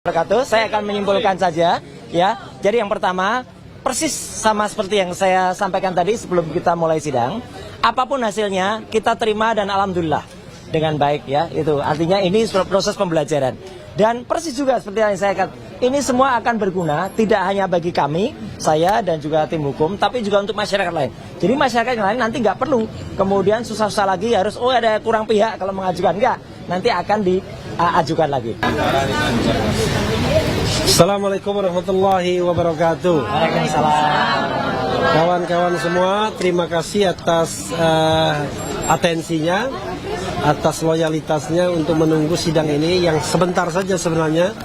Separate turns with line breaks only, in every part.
Wabarakatuh. Saya akan menyimpulkan saja ya. Jadi yang pertama, persis sama seperti yang saya sampaikan tadi sebelum kita mulai sidang. Apapun hasilnya kita terima dan alhamdulillah dengan baik ya. Itu artinya ini proses pembelajaran. Dan persis juga seperti yang saya katakan, ini semua akan berguna tidak hanya bagi kami, saya dan juga tim hukum, tapi juga untuk masyarakat lain. Jadi masyarakat yang lain nanti nggak perlu kemudian susah-susah lagi harus ada kurang pihak kalau mengajukan, enggak. Nanti akan diajukan lagi.
Assalamualaikum warahmatullahi wabarakatuh.
Waalaikumsalam.
Kawan-kawan semua, terima kasih atas atensinya, atas loyalitasnya untuk menunggu sidang ini yang sebentar saja sebenarnya.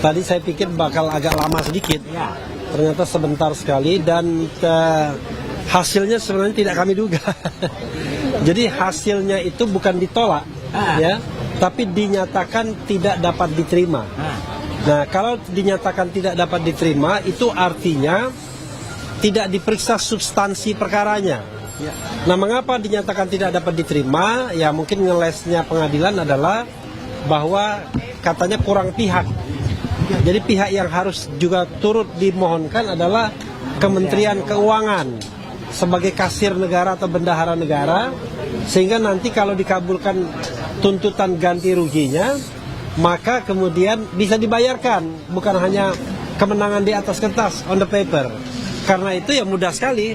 Tadi saya pikir bakal agak lama sedikit, ternyata sebentar sekali dan hasilnya sebenarnya tidak kami duga. Jadi hasilnya itu bukan ditolak, ya, tapi dinyatakan tidak dapat diterima. Nah, kalau dinyatakan tidak dapat diterima, itu artinya tidak diperiksa substansi perkaranya. Nah, mengapa dinyatakan tidak dapat diterima? Ya, mungkin ngelesnya pengadilan adalah bahwa katanya kurang pihak. Jadi pihak yang harus juga turut dimohonkan adalah Kementerian Keuangan sebagai kasir negara atau bendahara negara, sehingga nanti kalau dikabulkan tuntutan ganti ruginya, maka kemudian bisa dibayarkan, bukan hanya kemenangan di atas kertas, on the paper. Karena itu ya mudah sekali.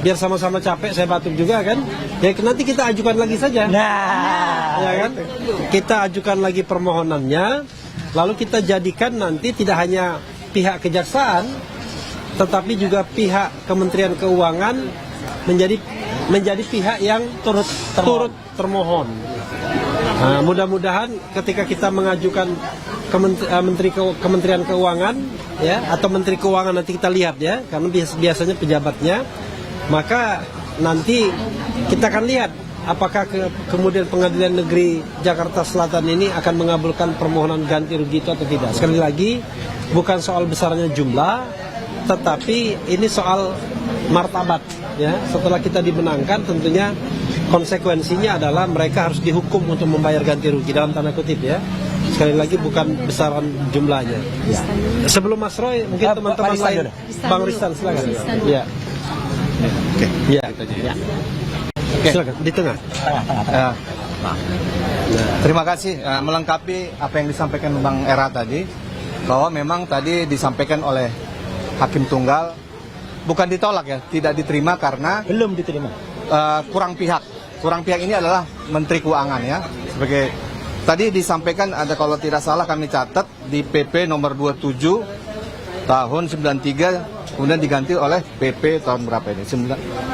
Biar sama-sama capek, saya batuk juga kan. Ya nanti kita ajukan lagi saja. Ya kan? Kita ajukan lagi permohonannya, lalu kita jadikan nanti tidak hanya pihak kejaksaan, tetapi juga pihak Kementerian Keuangan menjadi pihak yang turut termohon. Nah, mudah-mudahan ketika kita mengajukan Kementerian Keuangan ya, atau Menteri Keuangan nanti kita lihat ya, karena biasanya pejabatnya, maka nanti kita akan lihat apakah kemudian Pengadilan Negeri Jakarta Selatan ini akan mengabulkan permohonan ganti rugi itu atau tidak. Sekali lagi, bukan soal besarnya jumlah, tetapi ini soal martabat ya. Setelah kita dimenangkan, tentunya konsekuensinya adalah mereka harus dihukum untuk membayar ganti rugi dalam tanda kutip ya. Sekali lagi bukan besaran jumlahnya. Ya. Sebelum Mas Roy, mungkin teman-teman lain, Bang Ristan silakan. Ya. Oke. Ya. Silakan di tengah.
Terima kasih melengkapi apa yang disampaikan Bang Era tadi, bahwa memang tadi disampaikan oleh Hakim Tunggal bukan ditolak ya, tidak diterima karena
Belum diterima.
kurang pihak. Kurang pihak ini adalah Menteri Keuangan ya. Sebagai tadi disampaikan ada, kalau tidak salah kami catat di PP nomor 27 tahun 93, kemudian diganti oleh PP tahun berapa ini?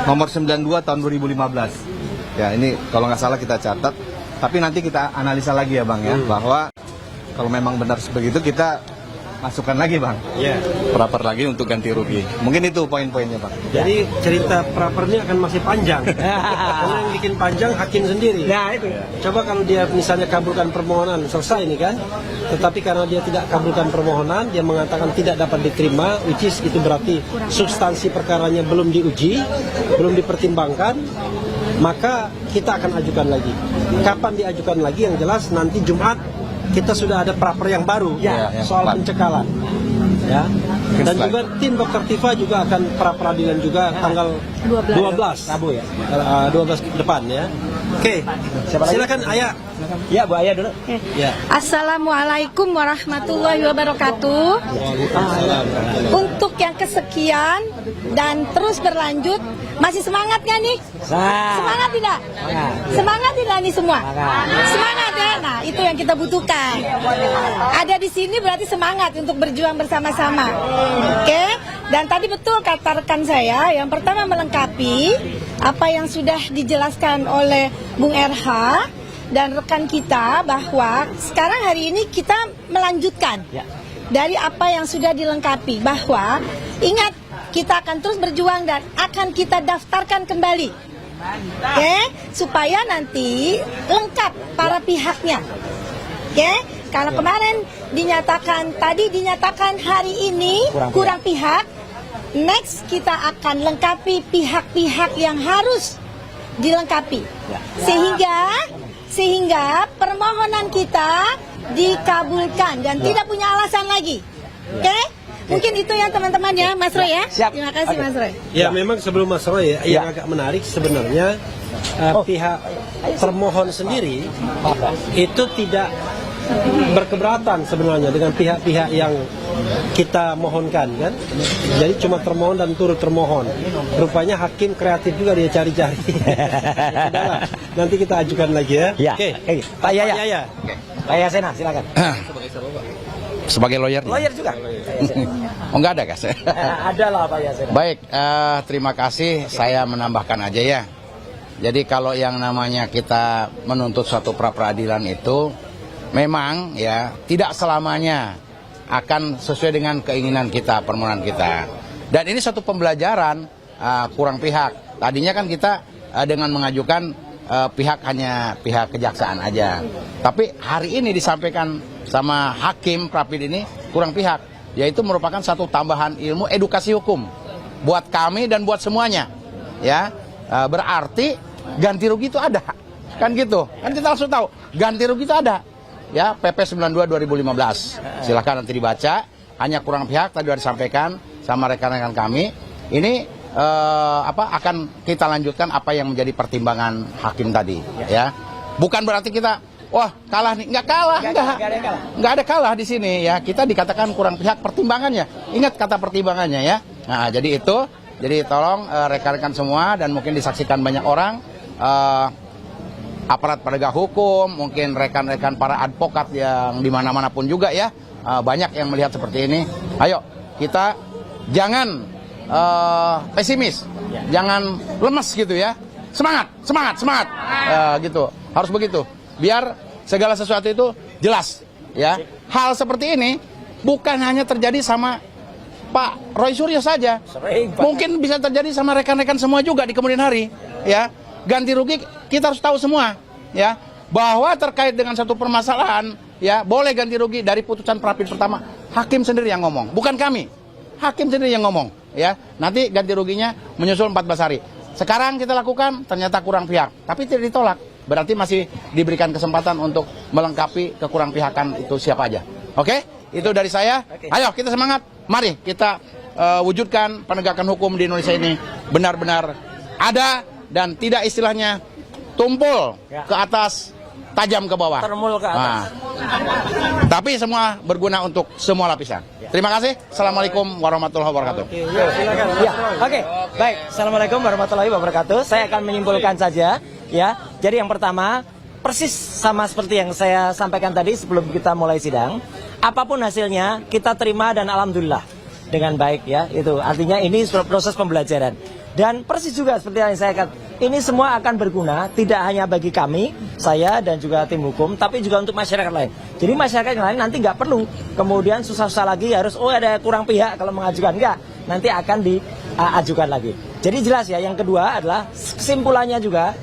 Nomor 92 tahun 2015. Ya, ini kalau nggak salah kita catat. Tapi nanti kita analisa lagi ya Bang ya, bahwa kalau memang benar sebegitu kita masukkan lagi Bang, praper lagi untuk ganti rugi. Mungkin itu poin-poinnya Bang.
Jadi cerita prapernya akan masih panjang. Karena yang bikin panjang hakim sendiri.
Nah itu.
Coba kalau dia misalnya kabulkan permohonan, selesai ini kan. Tetapi karena dia tidak kabulkan permohonan, dia mengatakan tidak dapat diterima, which is itu berarti substansi perkaranya belum diuji, belum dipertimbangkan, maka kita akan ajukan lagi. Kapan diajukan lagi? Yang jelas nanti Jumat kita sudah ada praper yang baru soal pencekalan. Ya. Dan juga tim Dr. Tifa juga akan pra-peradilan juga tanggal 12 Rabu ya. 12 depan ya. Oke. Silakan Ayah.
Ya Bu Ayah dulu.
Ya.
Assalamualaikum warahmatullahi wabarakatuh. Untuk yang kesekian dan terus berlanjut, masih semangat nggak nih? Semangat tidak? Semangat tidak nih semua? Semangat ya. Nah itu yang kita butuhkan. Ada di sini berarti semangat untuk berjuang bersama-sama. Oke. Dan tadi betul kata rekan saya, yang pertama melengkapi apa yang sudah dijelaskan oleh Bung RH dan rekan kita, bahwa sekarang hari ini kita melanjutkan dari apa yang sudah dilengkapi, bahwa ingat kita akan terus berjuang dan akan kita daftarkan kembali, supaya nanti lengkap para pihaknya, karena kemarin dinyatakan hari ini kurang pihak. Next kita akan lengkapi pihak-pihak yang harus dilengkapi, sehingga permohonan kita dikabulkan dan tidak punya alasan lagi. Oke? Mungkin itu ya teman-teman ya, Mas Roy ya.
Siap.
Terima kasih Mas Roy.
Ya, memang sebelum Mas Roy ya, yang agak menarik sebenarnya pihak termohon sendiri itu tidak berkeberatan sebenarnya dengan pihak-pihak yang kita mohonkan kan. Jadi cuma termohon dan turut termohon. Rupanya hakim kreatif juga dia cari-cari. Sudahlah, nanti kita ajukan lagi ya.
Ya.
Oke.
Pak Yaya. Pak Yasena, silakan.
Sebagai lawyer.
Lawyer juga.
Oh, enggak ada, Gas.
Ada lah Pak Yasena.
Baik, terima kasih. Saya menambahkan aja ya. Jadi kalau yang namanya kita menuntut suatu pra-peradilan itu memang ya tidak selamanya akan sesuai dengan keinginan kita, permohonan kita. Dan ini satu pembelajaran kurang pihak. Tadinya kan kita dengan mengajukan pihak hanya pihak kejaksaan aja. Tapi hari ini disampaikan sama hakim Prapid ini kurang pihak, yaitu merupakan satu tambahan ilmu edukasi hukum buat kami dan buat semuanya. Ya, berarti ganti rugi itu ada. Kan gitu. Kan kita langsung tahu ganti rugi itu ada. Ya, PP 92 2015. Silakan nanti dibaca. Hanya kurang pihak tadi sudah disampaikan sama rekan-rekan kami. Ini akan kita lanjutkan apa yang menjadi pertimbangan hakim tadi, ya. Bukan berarti kita wah kalah nih, nggak kalah, nggak ada kalah di sini ya. Kita dikatakan kurang pihak pertimbangannya. Ingat kata pertimbangannya ya. Nah, jadi itu. Jadi tolong rekan-rekan semua dan mungkin disaksikan banyak orang. Aparat penegak hukum, mungkin rekan-rekan para advokat yang di mana-mana pun juga ya, banyak yang melihat seperti ini. Ayo, kita jangan pesimis, jangan lemes gitu ya. Semangat, semangat, semangat, gitu. Harus begitu. Biar segala sesuatu itu jelas, ya. Hal seperti ini bukan hanya terjadi sama Pak Roy Suryo saja, mungkin bisa terjadi sama rekan-rekan semua juga di kemudian hari, ya. Ganti rugi kita harus tahu semua ya, bahwa terkait dengan satu permasalahan ya boleh ganti rugi dari putusan Prapid pertama hakim sendiri yang ngomong, bukan kami, hakim sendiri yang ngomong ya. Nanti ganti ruginya menyusul 14 hari. Sekarang kita lakukan ternyata kurang pihak tapi tidak ditolak, berarti masih diberikan kesempatan untuk melengkapi kekurang pihakan itu siapa aja. Oke, itu dari saya. Ayo kita semangat, mari kita wujudkan penegakan hukum di Indonesia ini benar-benar ada dan tidak istilahnya tumpul ke atas, tajam ke bawah.
Termul ke atas.
Tapi semua berguna untuk semua lapisan. Terima kasih. Assalamualaikum warahmatullahi wabarakatuh.
Ya, oke. Baik. Assalamualaikum warahmatullahi wabarakatuh. Saya akan menyimpulkan saja ya. Jadi yang pertama, persis sama seperti yang saya sampaikan tadi sebelum kita mulai sidang. Apapun hasilnya kita terima dan alhamdulillah dengan baik ya. Itu artinya ini proses pembelajaran. Dan persis juga seperti yang saya katakan, ini semua akan berguna tidak hanya bagi kami, saya dan juga tim hukum, tapi juga untuk masyarakat lain. Jadi masyarakat yang lain nanti nggak perlu kemudian susah-susah lagi harus ada kurang pihak kalau mengajukan, enggak, nanti akan diajukan lagi. Jadi jelas ya. Yang kedua adalah kesimpulannya juga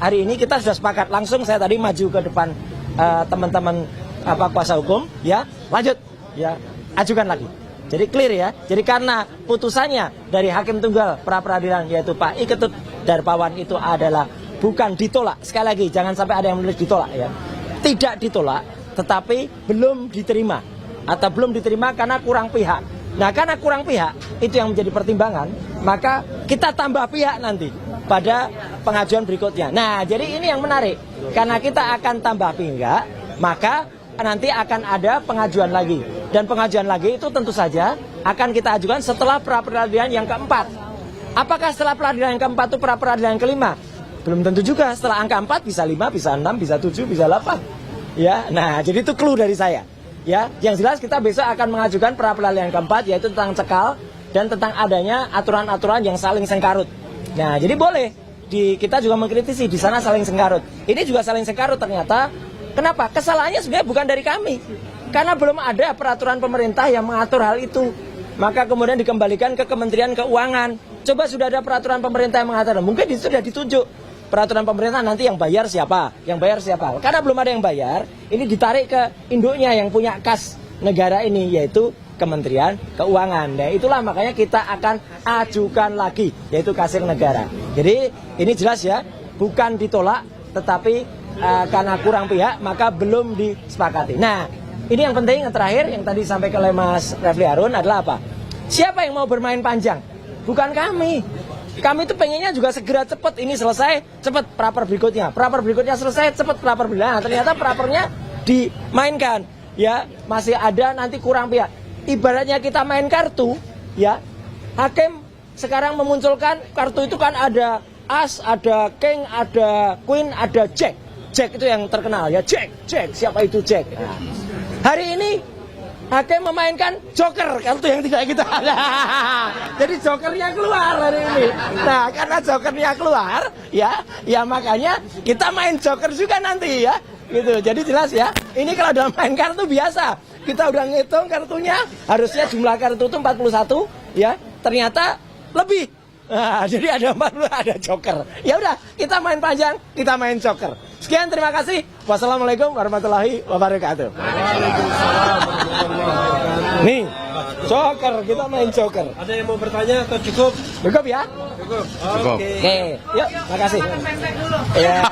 hari ini kita sudah sepakat, langsung saya tadi maju ke depan teman-teman kuasa hukum ya, lanjut ya, ajukan lagi. Jadi clear ya. Jadi karena putusannya dari hakim tunggal pra peradilan yaitu Pak Iketut Darpawan itu adalah bukan ditolak. Sekali lagi jangan sampai ada yang menulis ditolak ya. Tidak ditolak, tetapi belum diterima atau belum diterima karena kurang pihak. Nah, karena kurang pihak itu yang menjadi pertimbangan, maka kita tambah pihak nanti pada pengajuan berikutnya. Nah, jadi ini yang menarik. Karena kita akan tambah pihak, maka nanti akan ada pengajuan lagi. Dan pengajuan lagi itu tentu saja akan kita ajukan setelah pra-peradilan yang keempat. Apakah setelah peradilan yang keempat itu pra-peradilan yang kelima? Belum tentu juga. Setelah angka 4 bisa 5, bisa 6, bisa 7, bisa 8. Ya, nah jadi itu clue dari saya. Ya, yang jelas kita besok akan mengajukan pra-peradilan yang keempat yaitu tentang cekal dan tentang adanya aturan-aturan yang saling sengkarut. Nah, jadi boleh kita juga mengkritisi di sana saling sengkarut. Ini juga saling sengkarut ternyata. Kenapa? Kesalahannya sebenarnya bukan dari kami. Karena belum ada peraturan pemerintah yang mengatur hal itu. Maka kemudian dikembalikan ke Kementerian Keuangan. Coba sudah ada peraturan pemerintah yang mengatur. Mungkin itu sudah ditunjuk. Peraturan pemerintah nanti yang bayar siapa? Yang bayar siapa? Karena belum ada yang bayar, ini ditarik ke induknya yang punya kas negara ini, yaitu Kementerian Keuangan. Nah, itulah makanya kita akan ajukan lagi, yaitu kasir negara. Jadi ini jelas ya, bukan ditolak, tetapi karena kurang pihak maka belum disepakati. Nah, ini yang penting yang terakhir yang tadi disampaikan oleh Mas Refli Harun adalah apa? Siapa yang mau bermain panjang? Bukan kami. Kami itu pengennya juga segera cepat ini selesai, cepat praper berikutnya selesai, cepat praper berikutnya. Nah, ternyata prapernya dimainkan, ya masih ada nanti kurang pihak. Ibaratnya kita main kartu, ya hakim sekarang memunculkan kartu itu kan ada as, ada king, ada queen, ada jack. Jack itu yang terkenal ya, Jack. Siapa itu Jack? Nah, hari ini hakim memainkan joker, kartu yang tidak kita ada. Jadi jokernya keluar hari ini. Nah, karena jokernya keluar, ya makanya kita main joker juga nanti ya. Gitu. Jadi jelas ya. Ini kalau dalam main kartu biasa, kita udah ngitung kartunya, harusnya jumlah kartu itu 41, ya. Ternyata lebih. Nah, jadi ada 40, ada joker. Ya udah, kita main panjang, kita main joker. Sekian, terima kasih. Wassalamualaikum warahmatullahi wabarakatuh. Nih, joker, kita main joker.
Ada yang mau bertanya atau cukup?
Cukup ya?
Cukup.
Cukup.
Oke.
Oke, yuk, makasih. Ya.